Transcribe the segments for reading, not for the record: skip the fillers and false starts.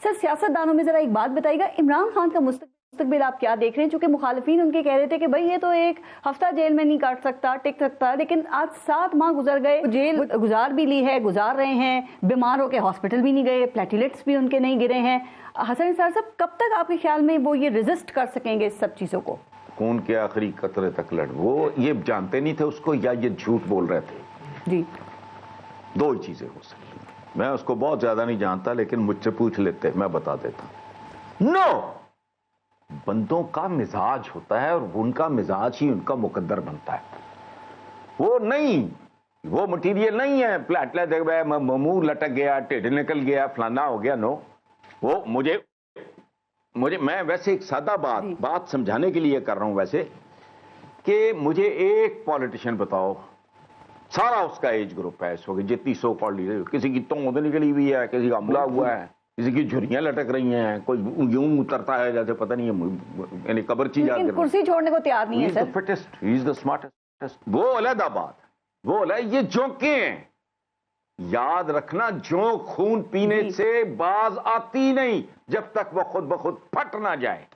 Sir सियासतदानों में जरा एक बात बताइएगा, इमरान खान का मुस्तकबिल आप क्या देख रहे हैं? चूंकि मुखालिफिन उनके कह रहे थे कि भाई ये तो एक हफ्ता जेल में नहीं काट सकता, टिक सकता, लेकिन आज 7 माह गुजर गए, जेल गुजार भी ली है, गुजार रहे हैं, बीमार होकर हॉस्पिटल भी नहीं गए, प्लेटलेट्स भी उनके नहीं गिरे हैं। हसन निसार साहब, कब तक आपके ख्याल में वो ये रेजिस्ट कर सकेंगे इस सब चीजों को? खून के आखिरी कतरे तक लड़, वो ये जानते नहीं थे उसको या ये झूठ बोल रहे थे? जी, दो ही चीजें हो सकती हैं। मैं उसको बहुत ज्यादा नहीं जानता, लेकिन मुझसे पूछ लेते मैं बता देता। नो, बंदों का मिजाज होता है और उनका मिजाज ही उनका मुकद्दर बनता है। वो नहीं, वो मटीरियल नहीं है प्लेटलेट देख गया, मुंह लटक गया, ढिड निकल गया, फलाना हो गया। नो, वो मुझे मैं वैसे एक सादा बात समझाने के लिए कर रहा हूं वैसे, कि मुझे एक पॉलिटिशियन बताओ, सारा उसका एज ग्रुप है इस वक्त, जितनी सो कॉल्ड, किसी की तोंद निकली हुई है, किसी का हमला हुआ है, किसी की झुर्रियां लटक रही हैं, कोई यूं उतरता है जैसे पता नहीं है यानी कब्रची जाकर कुर्सी छोड़ने को तैयार नहीं है sir. Fittest, he is the smartest. वो अलग बात, वो अलग, ये जोंके हैं। याद रखना, जोंक खून पीने से बाज आती नहीं जब तक वो खुद ब खुद फट ना जाए।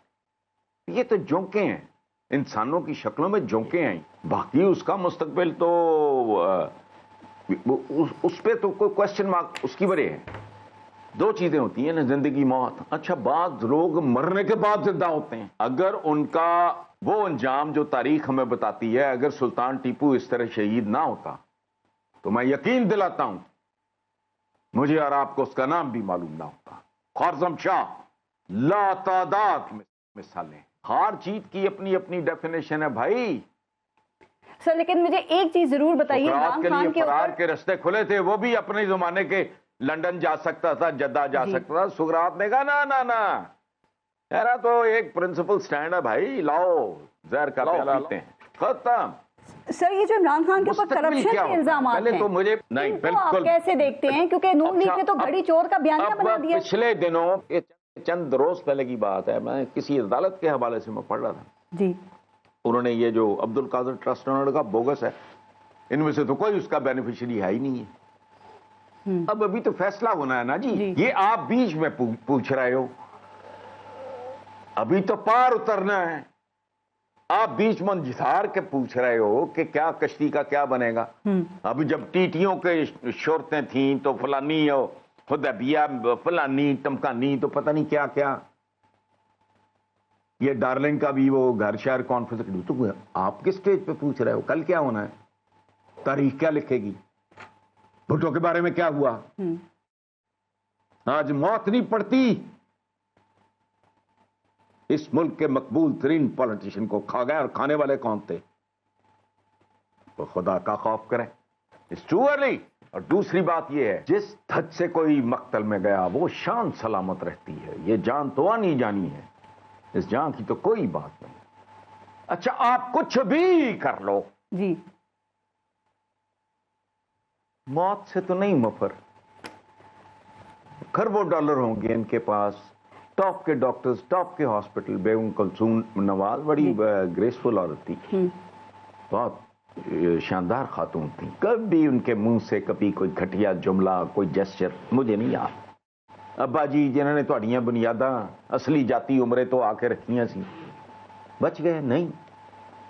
ये तो जोंके हैं, इंसानों की शक्लों में जोंके हैं। बाकी उसका मुस्तकबिल तो उस पे तो कोई क्वेश्चन मार्क उसकी वजह है। दो चीजें होती हैं ना, जिंदगी मौत। अच्छा, बाद लोग मरने के बाद जिंदा होते हैं। अगर उनका वो अंजाम जो तारीख हमें बताती है, अगर सुल्तान टीपू इस तरह शहीद ना होता तो मैं यकीन दिलाता हूं मुझे और आपको उसका नाम भी मालूम ना होता। ख्वारज़म शाह, लातादाद मिसालें। हार जीत की अपनी अपनी डेफिनेशन है भाई। सर लेकिन मुझे एक चीज जरूर बताइए, इमरान खान के फरार के रास्ते खुले थे, वो भी अपने जमाने के लंदन जा सकता था, जद्दा जा सकता था। सुकरात ने कहा ना ना ना, मेरा तो एक प्रिंसिपल स्टैंड है भाई, लाओ जहर का प्याला पीते हैं, खत्म। सर ये जो इमरान खान के ऊपर करप्शन के इल्जाम हैं, तो मुझे नहीं, बिल्कुल आप कैसे देखते हैं? क्योंकि नून लीग ने तो घड़ी चोर का बयानिया बना दिया। पिछले दिनों, चंद रोज पहले की बात है, मैं किसी अदालत के हवाले से मैं पढ़ रहा था जी, उन्होंने ये जो अब्दुल कादिर ट्रस्ट उन्होंने कहा बोगस है, इनमें से तो कोई उसका बेनिफिशियरी है ही नहीं है। अब अभी तो फैसला होना है ना जी। ये आप बीच में पूछ रहे हो, अभी तो पार उतरना है। आप बीच में जिसार के पूछ रहे हो कि क्या कश्ती का क्या बनेगा। अभी जब टीटियों के शर्तें थी तो फलानी हुदैबिया फलानी टमकानी, तो पता नहीं क्या क्या, ये डार्लिंग का भी वो घर शहर कॉन्फ्रेंस। तो आप किस स्टेज पे पूछ रहे हो? कल क्या होना है? तारीख क्या लिखेगी? भुट्टो के बारे में क्या हुआ? आज मौत नहीं पड़ती, इस मुल्क के मकबूल तरीन पॉलिटिशियन को खा गए, और खाने वाले कौन थे? तो खुदा का खौफ करें, इट्स टू अर्ली। और दूसरी बात यह है, जिस धज से कोई मक्तल में गया वो शान सलामत रहती है। ये जान तो आनी जानी है, इस जान की तो कोई बात नहीं। अच्छा, आप कुछ भी कर लो जी, मौत से तो नहीं मफर। खरबों डॉलर होंगे इनके पास, टॉप के डॉक्टर्स, टॉप के हॉस्पिटल। बेगम कुलसूम नवाज बड़ी ग्रेसफुल औरत थी, बहुत शानदार खातून थी। कभी उनके मुंह से कभी कोई घटिया जुमला, कोई जेस्चर मुझे नहीं याद। अब्बा जी जिन्होंने तुहाड़ियां बुनियादां असली जाती उम्रें तो आके रखियां सी, बच गए नहीं।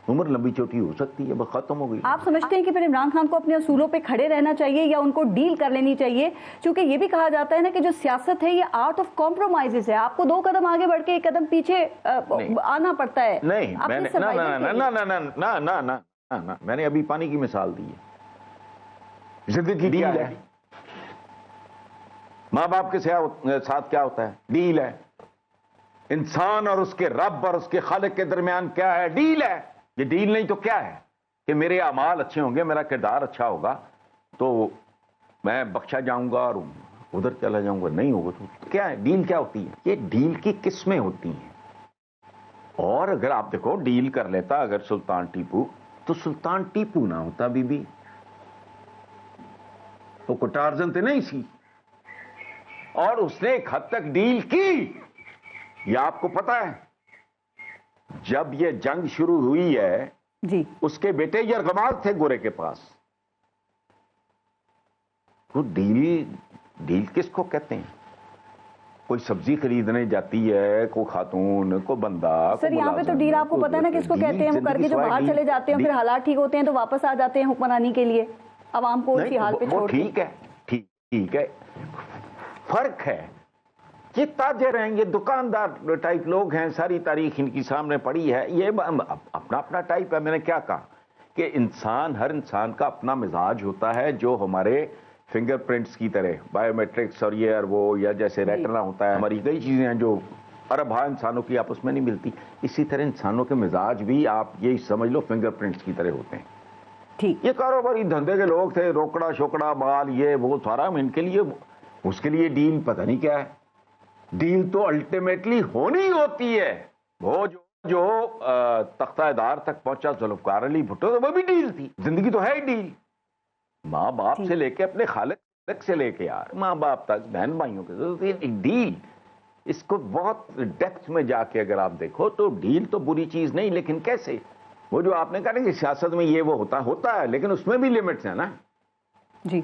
उम्र लंबी छोटी हो सकती है, खत्म हो गई। आप समझते हैं कि फिर इमरान खान को अपने असूलों पे खड़े रहना चाहिए या उनको डील कर लेनी चाहिए? क्योंकि ये भी कहा जाता है ना कि जो सियासत है ये आर्ट ऑफ कॉम्प्रोमाइजेस है, आपको 2 कदम आगे बढ़ के 1 कदम पीछे आना पड़ता है। नहीं, मैंने ना ना ना ना ना ना ना ना ना, मैंने अभी पानी की मिसाल दी है। जिंदगी डील है, माँ बाप के साथ क्या होता है? डील है। इंसान और उसके रब और उसके खालिक के दरमियान क्या है? डील है। ये डील नहीं तो क्या है कि मेरे अमाल अच्छे होंगे, मेरा किरदार अच्छा होगा तो मैं बख्शा जाऊंगा और उधर चला जाऊंगा, नहीं होगा तो क्या है? डील क्या होती है? ये डील की किस्में होती हैं। और अगर आप देखो, डील कर लेता अगर सुल्तान टीपू, तो सुल्तान टीपू ना होता बीबी, तो कोटार्जन तो नहीं सी। और उसने एक हद तक डील की। ये आपको पता है, जब ये जंग शुरू हुई है जी, उसके बेटे यरगमाल थे गोरे के पास। तो डील किसको कहते हैं? کوئی سبزی خریدنے جاتی ہے کوئی خاتون کوئی بندہ سر یہاں پہ تو ڈیل آپ کو پتا ہے نا کس کو کہتے ہیں, وہ کر کے جو باہر چلے جاتے ہیں پھر حالات ٹھیک ہوتے ہیں تو واپس آ جاتے ہیں حکمرانی کے لیے, عوام کو اسی حال پہ چھوڑ کے. ٹھیک ہے ٹھیک ہے, فرق ہے یہ تاجر ہیں, یہ دکاندار ٹائپ لوگ ہیں, ساری تاریخ ان کی سامنے پڑی ہے, یہ اپنا اپنا ٹائپ ہے. میں نے کیا کہا کہ ہر انسان کا اپنا مزاج ہوتا ہے, جو ہمارے فنگر پرنٹس کی طرح بایو میٹرکس اور یہ اور وہ, یا جیسے ریٹنا ہوتا ہے, ہماری کئی چیزیں ہیں جو ارب ہاں انسانوں کی آپس میں نہیں ملتی, اسی طرح انسانوں کے مزاج بھی آپ یہی سمجھ لو فنگر پرنٹس کی طرح ہوتے ہیں. ٹھیک, یہ کاروباری دھندے کے لوگ تھے, روکڑا شوکڑا مال یہ وہ سارا, ان کے لیے اس کے لیے ڈیل پتہ نہیں کیا ہے. ڈیل تو الٹیمیٹلی ہونی ہوتی ہے. وہ جو تختہ دار تک پہنچا ذوالفقار علی بھٹو, تو وہ بھی ڈیل تھی. زندگی تو ہے ہی ڈیل, ماں باپ سے لے کے اپنے خالق سے لے کے یار ماں باپ تک, بہن بھائیوں کے ایک ڈیل. اس کو بہت ڈیپتھ میں جا کے اگر آپ دیکھو تو ڈیل تو بری چیز نہیں, لیکن کیسے, وہ جو آپ نے کہا نا کہ سیاست میں یہ وہ ہوتا ہے, لیکن اس میں بھی لمٹس ہیں نا. جی,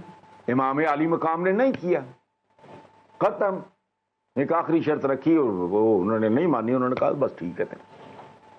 امام علی مقام نے نہیں کیا, ختم. ایک آخری شرط رکھی اور وہ انہوں نے نہیں مانی, انہوں نے کہا بس ٹھیک ہے.